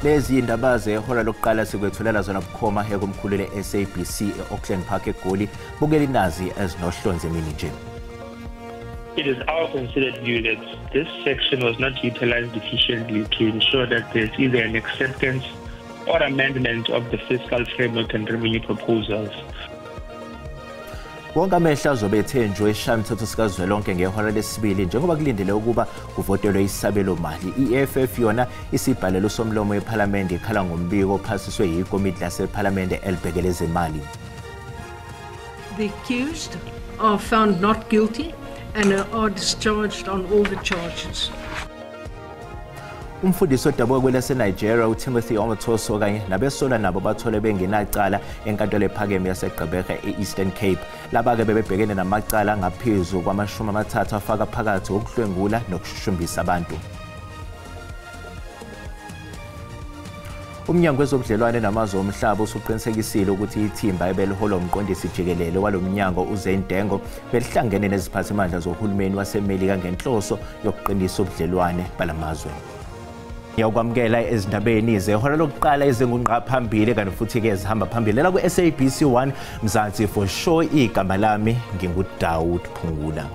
lezi indaba zehora lokuqala sikwethulela zona bukhoma ekumkhulu le-SABC e-Auckland Park eGoli bukela inazi ezinohlonze emini nje. It is our considered view that this section was not utilized efficiently to ensure that there's either an acceptance or amendment of the fiscal framework and revenue proposals. Wonke amehla azobe ethenjwe eshamthetho sikazwelonke ngehora lesibili njengoba kulindele ukuba kuvotelwe isabelo mali. I-EFF yona isibhalelo usomlomo wePhalamende ikhala ngombiko ophasiswe yikomiti lasePhalamende elibhekele ezemali. The accused are found not guilty and are discharged on all the charges. Umfundisi odabuka kwelaseNigeria uTimothy Omotoso kanye nabesolwa nabo bathole bengenacala enkantolo ephakeme yaseGqeberha e-Eastern Cape. Laba-ke bebebhekene namacala ngaphezu kwama-30 afaka phakathi ukudlwengula nokushushumbisa abantu. Umnyango wezobudlelwane namazwe omhlaba usuqinisekisile ukuthi ithimba ebelihola umqondisi jikelele walomnyango uZane Dengo belihlangene neziphathimandla zohulumeni waseMelika ngenhloso yokuqinisa ubudlelwane balamazwe. Ngiyakwamukela ezindabeni zehora lokuqala ezingunqa phambili kanti futhi ke ezihamba phambili la ku-SABC 1 Mzansi for sure igama lami nginguDaud Phungula.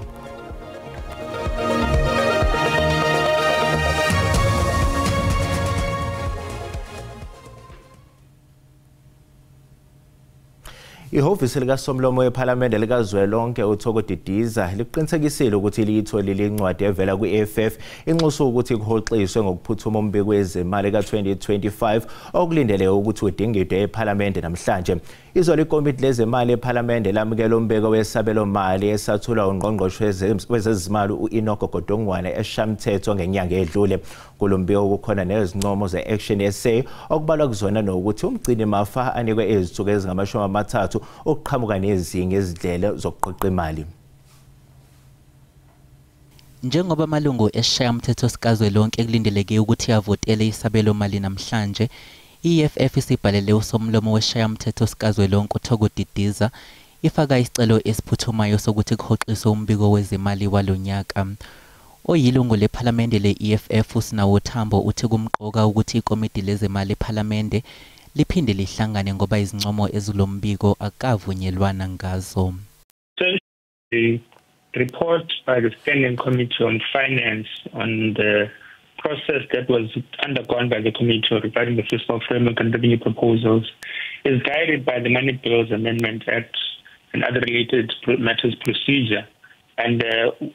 Ihhovisi likasomlomo wePhalamende likazwelonke uThoko Didiza liqinisekisile ukuthi liyitholile incwadi evela kwi-EFF inxusa ukuthi kuhoxiswe ngokuphuthuma umbiko wezemali ka-2025 okulindeleke ukuthi udingidwe ePhalamende namhlanje. Izolo ikomiti lezemali ePhalamende lamukela umbiko wesabelo mali esathulwa ungqongqoshe wezezimali u-Enoch Godongwana eshamthetho ngenyanga edlule. Kulombiko kukhona nezincomo ze-Action SA okubalwa kuzona nokuthi umgcini mafa anikwe izithuko ezingama-30 ukuqhamuka nezinye izindlela zokuqoqa imali. Njengoba amalungu esishayamthetho sikazwelonke kulindeleke ukuthi avotele isabelo mali namhlanje, i-EFF isibhalele usomlomo weshayamthetho sikazwelonke uThoko Didiza ifaka isicelo esiphuthumayo sokuthi kuhoxiswe umbiko wezimali walonyaka. Oyilungu lePhalamende le-EFF uSinawo Thambo uthi kumqoka ukuthi ikomiti lezemali ePhalamende liphinde lihlangane ngoba izincomo ezilombiko akavunyelwana ngazo. The report by the Standing Committee on Finance on the process that was undergone by the committee regarding the fiscal framework and revenue proposals is guided by the Money Bills Amendment Act and other related matters procedure. And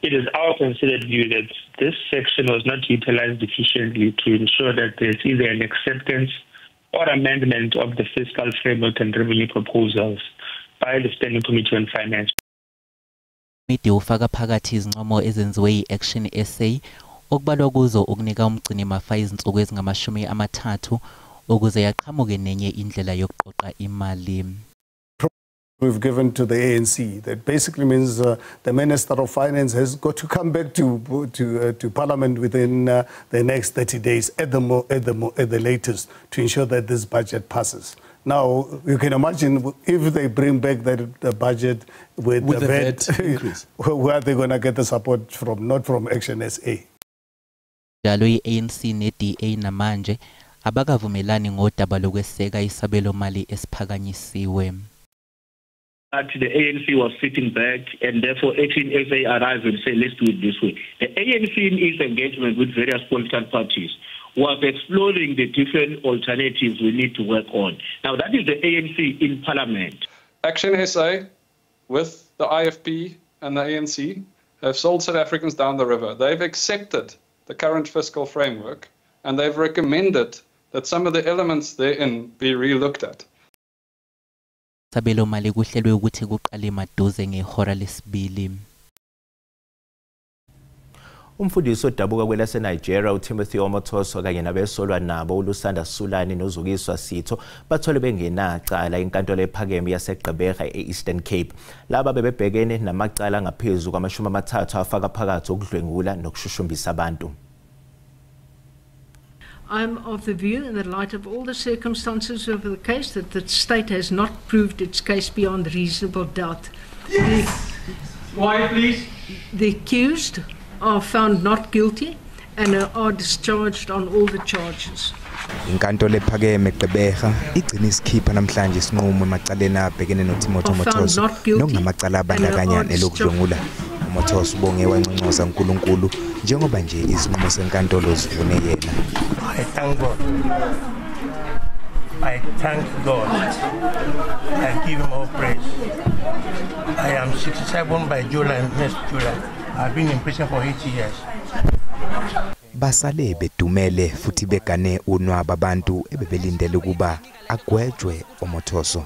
it is our considered view that this section was not utilized efficiently to ensure that there's either an acceptance or amendment of the fiscal framework and revenue proposals by the Standing Committee on Finance. Committee ufaka phakathi izincomo ezenziwe yi-Action SA okubalwa kuzo ukunika umgcini mafa izinsuku ezingama-30 ukuze yaqhamuke nenye indlela yokuqoqa imali. We've given to the ANC. That basically means the Minister of Finance has got to come back to Parliament within the next 30 days at the latest to ensure that this budget passes. Now, you can imagine if they bring back the budget with the VAT increase, where are they going to get the support from? Not from Action SA. Njalo i-ANC ne-DA namanje abakavumelani ngodaba lokweseka isabelo mali esiphakanyisiwe. The ANC was sitting back and therefore Action SA arrived and said, let's do it this way. The ANC in its engagement with various political parties was exploring the different alternatives we need to work on. Now that is the ANC in Parliament. Action SA with the IFP and the ANC have sold South Africans down the river. They've accepted the current fiscal framework and they've recommended that some of the elements therein be re-looked at. Sabelo mali kuhlelwe ukuthi kuqale maduze ngehora lesibili. Umfundisi odabuka kwelaseNigeria uTimothy Omotoso kanye nabesolwa nabo uLusanda Sulani noZukiswa Sitho bathole bengenacala enkantolo ephakeme yaseGqeberha e-Eastern Cape. Laba bebebhekene namacala ngaphezulu kwama-30 afaka phakathi ukudlwengula nokushushumbisa abantu. I'm of the view, in the light of all the circumstances of the case, that the state has not proved its case beyond reasonable doubt. Yes. Why, please? The accused are found not guilty and are discharged on all the charges. Inkantolo ephakeme eGqeberha igcina isikhipha namhlanje isinqumo emacaleni abhekene noTimothy Mothoso nokungamacala abandakanya nelokudlwengula. uMothoso ubonge wanconcoza uNkulunkulu njengoba nje izinqumo senkantolo zivune yena. I thank God. I thank God. I give him all praise. I am 67 by July, next July. I've been in prison for 8 years. Basale bedumele futhi begane unwaba abantu ebebelindele ukuba agwetshwe uMothoso.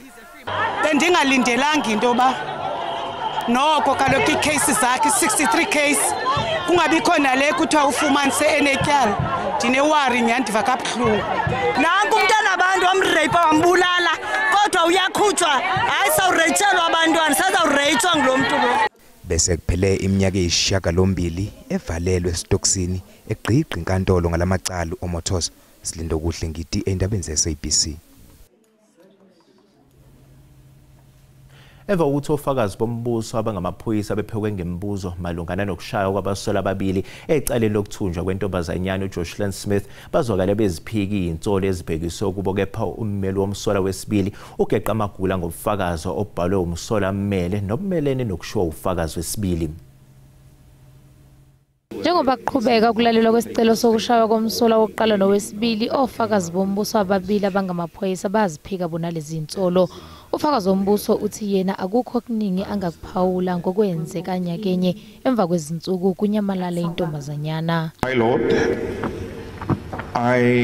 Bendingalindelanga into ba noko kaloku icase zakhe 63 case kungabi khona le kuthiwa ufumanise enetyala ndinewari nyandiva kabuhlungu. Nanku umntana abantu wamrape wambulala kodwa uyakhutshwa hayi sawureyitshelwa abantwana sazawureyitshwa ngulo muntu lo. Bese kuphele iminyaka eyisishiyagalombili evalelwe esitokisini egqiqa inkantolo ngalamacala uMothoso. Silindo kuhle ngidi endabeni ze-SABC. Eva ukuthi ofakazi bombuso abangamaphoyisa bephekwe ngembuzo malungana nokushaya kwabasola ababili ecaleni lokuthunjwa kwentombazanyana uJocelyn Smith bazwakala beziphiki insolo ezibhekiswe kubo kepha ummeli womsola wesibili ugeqa amagula ngobufakazi obhalwe umsola mmele nobumelene nokushiwa ufakazi wesibili. Njengoba kuqhubeka ukulalelwa kwesicelo sokushaywa komsola wokuqala nowesibili, ofakazi bombuso ababili abangamaphoyisa baziphika bona lezi insolo. Ufakazi wombuso uthi yena akukho okuningi angakuphawula ngokwenzeka nyakenye emva kwezinsuku kunyamalala intombazanyana. My Lord,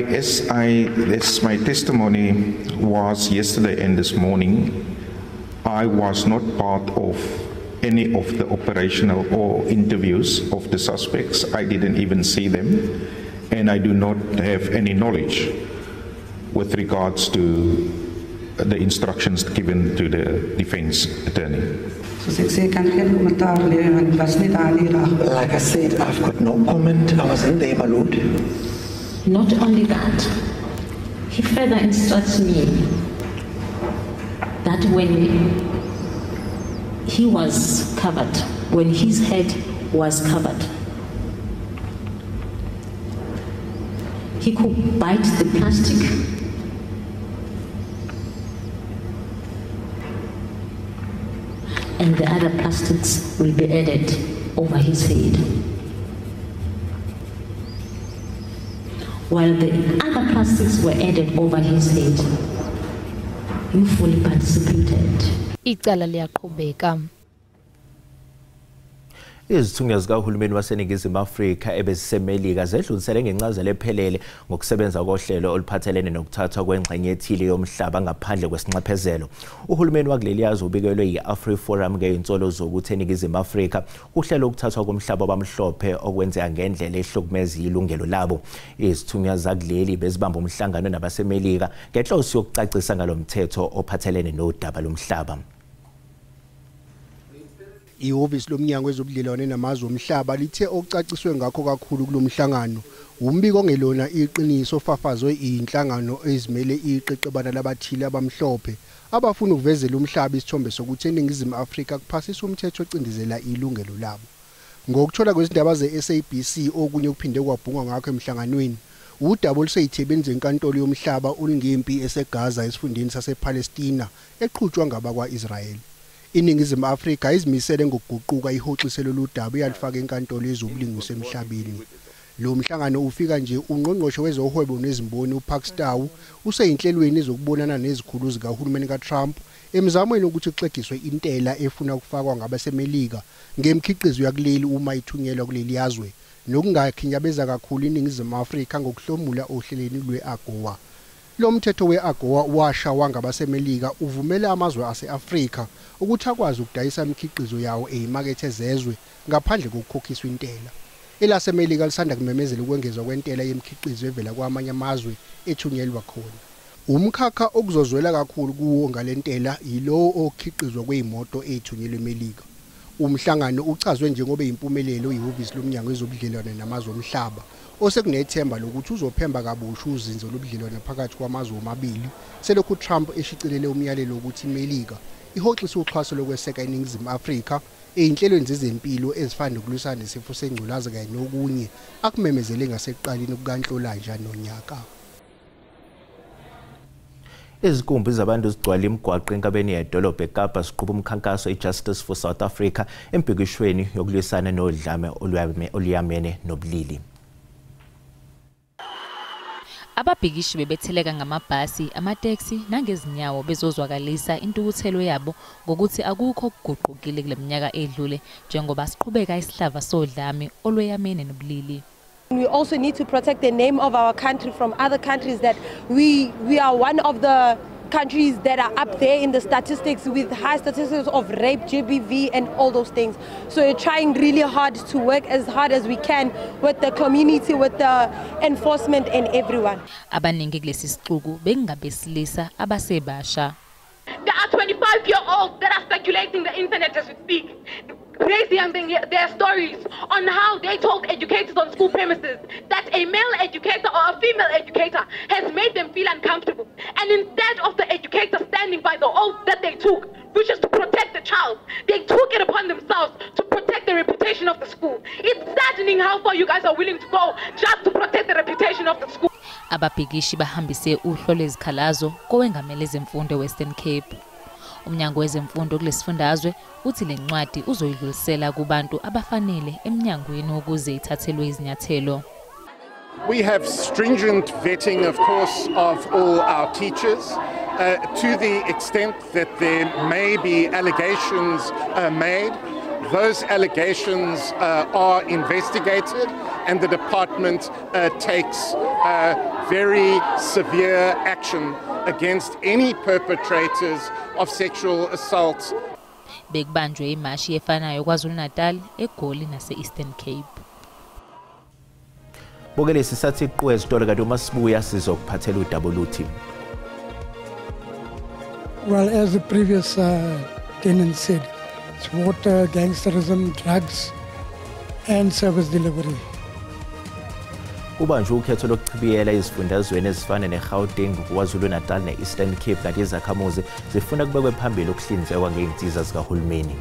this my testimony was yesterday and this morning. I was not part of any of the operational or interviews of the suspects. I didn't even see them, and I do not have any knowledge with regards to the instructions given to the defense attorney. Like I said, I've got no comment. I wasn't there, my Lord. Not only that, he further instructs me that when he was covered, when his head was covered, he could bite the plastic and the other plastics will be added over his head. While the other plastics were added over his head, you fully participated. Icala liyaqhubeka. Izithunywa zikahulumeni waseNingizimu Afrika ebezisemelika zedlulisele ngencazelo ephelele ngokusebenza kohlelo oluphathelene nokuthathwa kwengxenye ethile yomhlaba ngaphandle kwesinxephezelo. Uhulumeni wakuleli yazwe ubikelwe yi-AfriForum ngeinsolo zokuthi eNingizimu Afrika uhlelo ukuthathwa komhlaba wabamhlophe okwenzeka ngendlela ehlukumeza ilungelo labo. Izithunywa zakuleli bezibamba umhlangano nabasemelika ngenhloso yokucacisa ngalomthetho ophathelene nodaba lomhlaba. Ihhovisi lomnyango wezobudlelwane namazwe omhlaba lithe okucaciswe ngakho kakhulu kulomhlangano umbiko ngelona iqiniso ofafazwe inhlangano ezimele iqeqebana labathile abamhlophe abafuna ukuvezela umhlaba isithombe sokuthi eNingizimu Afrika kuphasisa umthetho ocindezela ilungelo labo. Ngokuthola kwezindaba ze-SABC okunye kuphinde kwabhungwa ngakho emhlanganweni, udaba oluseyithebeni zenkantolo yomhlaba ulingempi eseGaza esifundeni sasePalestina eqhutshwa ngabakwa-Israel. iNingizimu Afrika izimisele ngokuguquka ihoxiselo lodaba yalifaka enkantolo yezobulungiswa emhlabeni. Lo mhlangano ufika nje ungqongqoshe wezohwebo nezimboni uPakstow useyinhlelweni ezokubonana nezikhulu zikahulumeni kaTrump emzamweni ukuthi kuxegiswe intela efuna ukufakwa ngabasemelika ngemkhiqizo yakuleli uma ithunyelwa kuleli yazwe nokungakhinyabeza kakhulu iNingizimu Afrika ngokuhlomula ohlelweni lwe-AGOA. Lo mthetho we-AGOA washawa ngabasemelika uvumela amazwe ase-Afrika ukuthi akwazi ukudayisa imikhiqizo yawo eyimakethe ezezwe ngaphandle kokukhokhiswa intela. Elasemelika lisanda kumemezela ukwengezwa kwentela yemikhiqizo evela kwamanye amazwe ethunyelwa khona. Umkhakha okuzozwela kakhulu kuwo ngalentela yilowo okhiqizwa kwezimoto ezithunyelwe eMelika. Umhlangano uchazwe njengoba impumelelo yihhovisi lomnyango wezobudlelwane namazwe omhlaba osekunethemba lokuthi uzophemba kabusha uzinzo lobudlelwane phakathi kwamazwe omabili selokhu Trump eshicilele umyalelo ukuthi iMelika ihoxisa uxhaso lokweseka eNingizimu Afrika einhlelweni zezempilo ezifana nokulwisana nesifo sengculaza kanye nokunye akumemezele ngasekuqaleni kukaNhlolanja nonyaka. Izikumbi zabantu zigcwala imigwaqo enkabeni yedolobha eKapa siqhuba umkhankaso iJustice for South Africa embhikishweni yokulwisana nodlame oluyamene nobulili. Ababhikishi bebetheleka ngamabhasi, amateksi nangezinyawo bezozwakalisa intukuthelo yabo ngokuthi akukho okuguqukile kule minyaka edlule njengoba siqhubeka isihlava sodlame olweyamene nobulili. We also need to protect the name of our country from other countries, that we are one of the countries that are up there in the statistics with high statistics of rape, GBV and all those things. So we're trying really hard to work as hard as we can with the community, with the enforcement and everyone. Abaningi kulesi siquku bengabesilisa abasebasha. There are 25-year-olds that are circulating the internet as we speak, raising their stories on how they told educators on school premises that a male educator or a female educator has made them feel uncomfortable. And instead of the educator standing by the oath that they took, which is to protect the child, they took it upon themselves to protect the reputation of the school. It's saddening how far you guys are willing to go just to protect the reputation of the school. Ababhikishi bahambise uhlo lwezikhalazo kowengamele zemfundo eWestern Cape. Umnyango wezemfundo kulesifundazwe uthi le ncwadi uzoyidlulisela kubantu abafanele emnyangweni ukuze ithathelwe izinyathelo. We have stringent vetting, of course, of all our teachers to the extent that there may be allegations made. Those allegations are investigated and the department takes very severe action against any perpetrators of sexual assault. Bekubanjwe imashi efanayo KwaZulu-Natal, eGoli nase-Eastern Cape. Bokelesi sathi iqhwe ezitolo kanti uma sibuya sizokuphathela uDabuluthi. Well, as the previous tenant said, it's water, gangsterism, drugs and service delivery. Ubanjwe ukhetho lokuchibiyela izifundazweni ezifana neGauteng, KwaZulu-Natal ne-Eastern Cape kanti izakhamuzi zifuna kubekwe phambili ukuhlinzekwa ngey'nsiza zikahulumeni.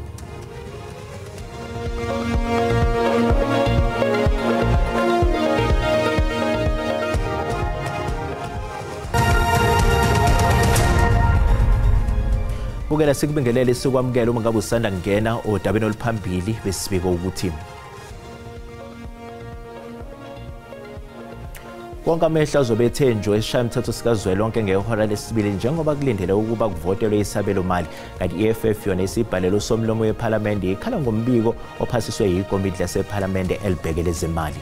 Bukela sikubingelele sikwamukela uma ngabe usanda kungena odabeni oluphambili besibiko ukuthi wonke amehlo azobethenjwe esishayamthetho sikazwelonke ngehora lesibili njengoba kulindele ukuba kuvotelwe isabelo mali kanti i-EFF yona isibhalele usomlomo wePhalamende ikhala ngombiko ophasiswe yikomiti lasePhalamende elibhekele ezemali.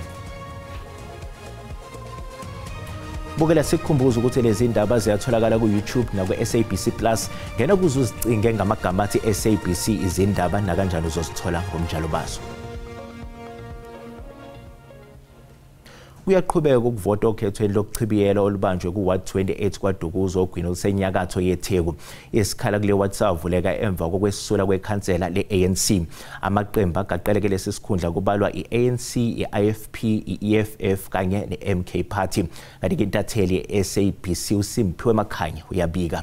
Bukela sikhumbuza ukuthi lezi ndaba ziyatholakala ku-YouTube naku-SABC Plus. Ngena kuze uzicinge ngamagama athi SABC izindaba nakanjani uzozithola ngomjalo bazo. Kuyaqhubeka ukuvota okhethweni lokuchibiyela olubanjwe ku-Ward 28 kwaDukuza ogwini olusenyakatho yeTheku. Isikhala kule ward savuleka emva kokwesisula kwekhansela le-ANC. Amaqembu agaqeleke lesi sikhundla kubalwa i-ANC, i-IFP, i-EFF kanye ne-MK Party. Kanti intatheli ye-SABC uSimphiwe Makhanya uyabika.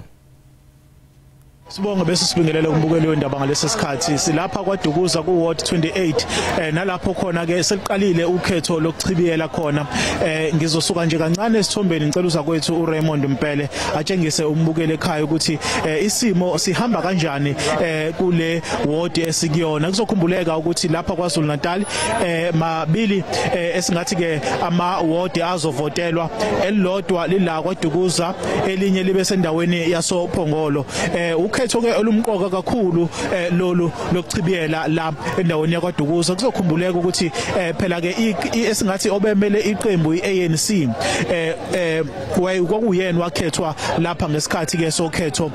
Sibonga bese sibingelela umbukeli wendaba ngalesi sikhathi silapha kwaDukuza ku-Ward 28 nalapho khona ke seliqalile ukhetho lokuchibiyela khona. Ngizosuka nje kancane esithombeni ngicela uzakwethu uRaymond Mpele atshengise umbukeli ekhaya ukuthi isimo sihamba kanjani kule ward esikuyona. Kuzokhumbuleka ukuthi lapha KwaZulu-Natal mabili esingathi ke ama ward azovotelwa, elilodwa lila kwaDukuza elinye libe sendaweni yasoPhongolo. Ukhetho ke olumqoka kakhulu lolu lokuchibiyela la endaweni yakwaDukuza. Kuzokhumbuleka ukuthi phela ke esingathi obemele iqembu iANC kwakuyena wakhethwa lapha ngesikhathi ke sokhetho.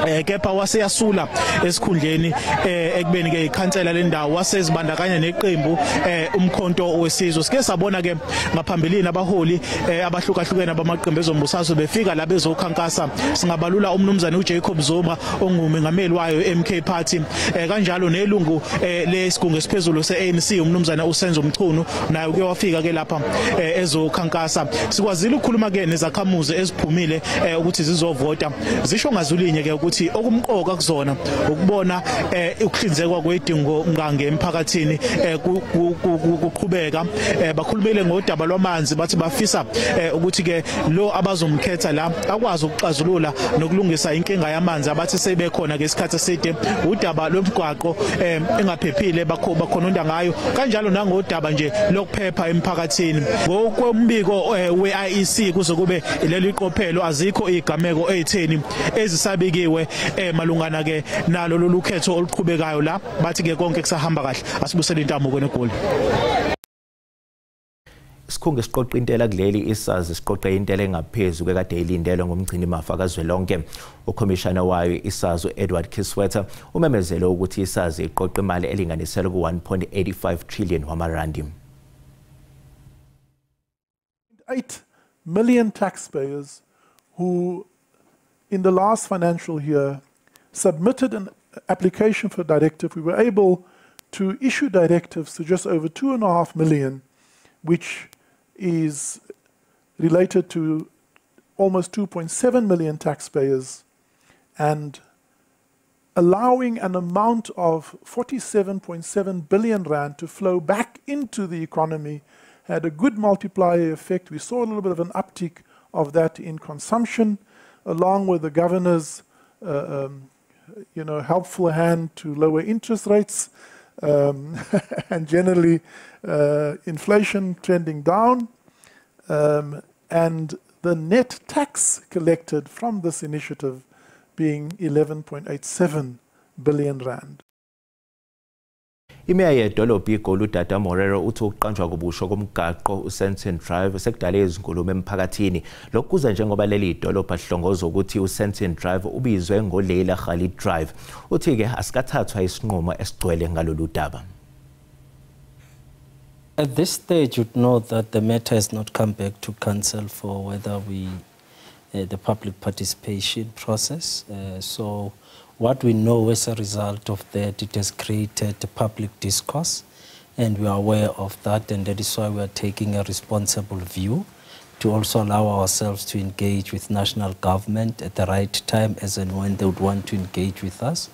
Kepha waseyasula esikhundleni ekubeni ke ikhansela lendawo wasezibandakanya neqembu umkhonto wesizwe. Sike sabona ke ngaphambilini abaholi abahlukahlukene abamaqembu ezombusazwe befika la bezokhankasa. Singabalula umnumzane uJacob Zuma Zuma ongumengameli wayo MK Party kanjalo nelungu lesigungu esiphezulu seANC umnumzana uSenzo Mchunu naye uke wafika ke lapha ezokhankasa. Sikwazile ukukhuluma ke nezakhamuzi eziphumile ukuthi zizovota. Zisho ngazulinye ke ukuthi okumqoka kuzona ukubona ukuhlinzekwa kwedingo ngange emphakathini kuqhubeka. Bakhulumele ngodaba lwamanzi bathi bafisa ukuthi ke lo abazomkhetha la akwazi ukuxazulula nokulungisa inkinga yamanzi abathi sebekhona ngesikhathi eside. Udaba lomgwaqo engaphephile bakhononda ngayo kanjalo nangodaba nje lokuphepha emphakathini. Ngokombiko we-IEC kuzokube leli iqophelo azikho igameko ezitheni ezisabikiwe malungana ke nalo lolukhetho oluqhubekayo la bathi ke konke kusahamba kahle. Asibusele intamo kwenegoli. Isikhungo esiqoqa intela kuleli isazi siqoqe intela engaphezulu kwekade ilindelwe ngomgcini mafa kazwelonke. Ukhomishana wayo isazi Edward Kisweta umemezele ukuthi isazi iqoqa imali elinganiselwe ku 1.85 trillion wamarandi. 8 million taxpayers who in the last financial year submitted an application for a directive. We were able to issue directives to just over 2.5 million, which is related to almost 2.7 million taxpayers, and allowing an amount of 47.7 billion rand to flow back into the economy had a good multiplier effect. We saw a little bit of an uptick of that in consumption, along with the governor's helpful hand to lower interest rates, and generally inflation trending down, and the net tax collected from this initiative being 11.87 billion rand. Imeya yedolobha iGoli uDada Morero uthi ukuqanjwa kubusho komgaqo uSenton Drive sekudala izinkulumo emphakathini. Lokhu kuza njengoba leli idolobha lihlongoza ukuthi uSenton Drive ubizwe ngoLeila Khalid Drive. Uthi ke asikathathwa isinqumo esigcwele ngalolu daba. At this stage, you'd know that the matter has not come back to council for whether the public participation process. So what we know as a result of that, it has created a public discourse, and we are aware of that, and that is why we are taking a responsible view to also allow ourselves to engage with national government at the right time as and when they would want to engage with us,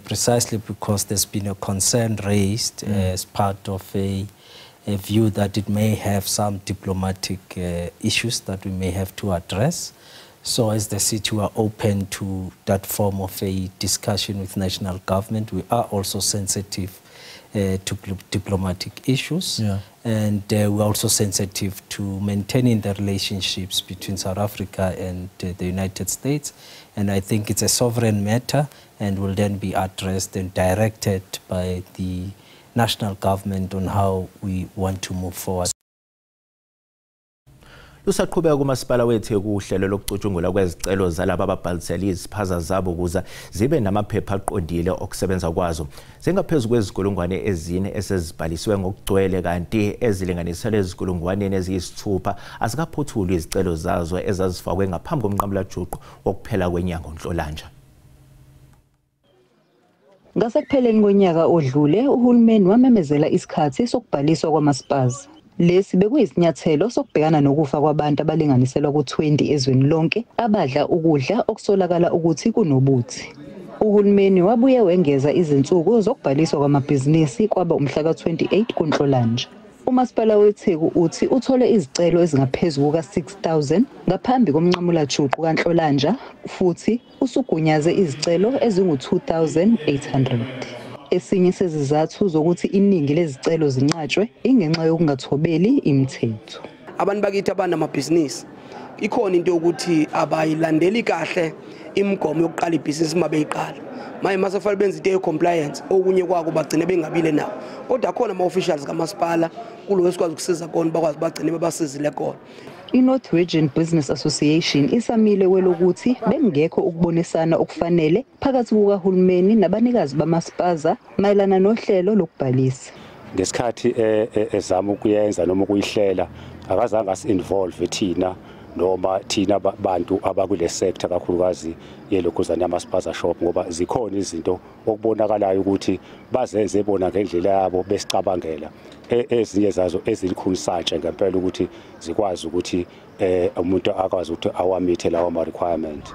precisely because there's been a concern raised as part of a view that it may have some diplomatic issues that we may have to address. So as the city, we are open to that form of a discussion with national government. We are also sensitive to diplomatic issues, and we're also sensitive to maintaining the relationships between South Africa and the United States. And I think it's a sovereign matter and will then be addressed and directed by the national government on how we want to move forward. Lusaqhubeka kumasipala wethu kuhlelo lokucutshungula kwezicelo zalabo ababhalisela iziphaza zabo ukuze zibe namaphepha aqondile okusebenza kwazo. Zingaphezulu kwezikulungwane ezine esezibhalisiwe ngokugcwele kanti ezilinganiselwe ezikulungwaneni eziyisithupha azikaphothuli izicelo zazo ezazifakwe ngaphambi komnqamula juqu wokuphela kwenyanga uNhlolanja. Ngasekupheleni konyaka odlule uhulumeni wamemezela isikhathi sokubhaliswa kwamaspaza. Lesi bekuyisinyathelo sokubhekana nokufa kwabantu abalinganiselwa ku-20 ezweni lonke abadla ukudla okusolakala ukuthi kunobuthi. Uhulumeni wabuye wengeza izinsuku zokubhaliswa kwamabhizinisi kwaba umhla ka-28 kuNhlolanja. Umasipala weTheku uthi uthole izicelo ezingaphezulu kuka-6,000 ngaphambi komnqamula juqu kaNhlolanja futhi usugunyaze izicelo ezingu-2,800. Esinye sezizathu zokuthi iningi lezicelo zinqatshwe ingenxa yokungathobeli imithetho. Abantu bakithi abanamabhizinisi ikhona into ukuthi abayilandeli kahle imigomo yokuqala ibhizinisi mabeyiqala. Manje masefanele benze into ye-compliance okunye kwako bagcine bengabile nawo. Kodwa khona ama-officials kamasipala kulo esikwazi ukusiza khona bakwazi bagcine babasizile khona. I-North Region Business Association isamile kwelokuthi bengekho ukubonisana okufanele phakathi kukahulumeni nabanikazi bamaspaza mayelana nohlelo lokubhalisa. Ngesikhathi ezama ukuyenza noma ukuyihlela akazange as-involve thina noma thina bantu abakule sector kakhulukazi yelokhuzana yamaspaza shop ngoba zikhona izinto okubonakalayo ukuthi bazenze bona ngendlela yabo besicabangela ezinye zazo ezilikhunisatshe ngempela ukuthi zikwazi ukuthi umuntu akwazi ukuthi awamithe lawo ama requirement.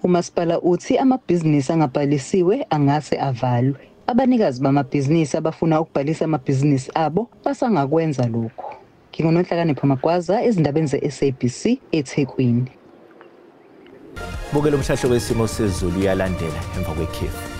Umasipala uthi amabhizinisi angabhalisiwe angase avalwe. Abanikazi bamabhizinisi abafuna ukubhalisa amabhizinisi abo basangakwenza lokho. Ngingononhlakanipho Magwaza ezindabeni ze-SABC eThekwini. Bukela umhlahlo wesimo sezulu uyalandela emva kwekhefu.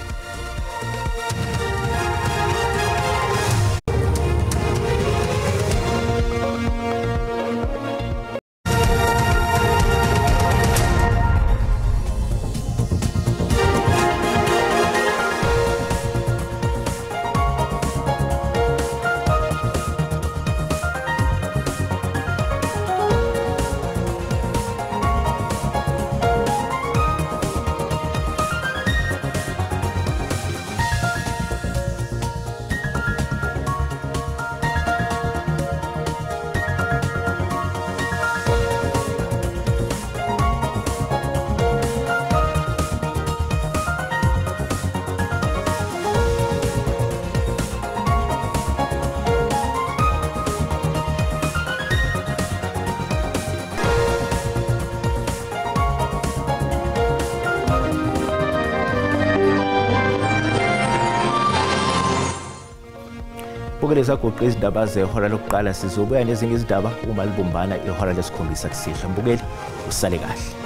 Bukeleza goqa izindaba zehora lokuqala sizobuya nezinye izindaba uma libumbana ihora lesikhombisa kusihlwa. Mbukeli usale kahle.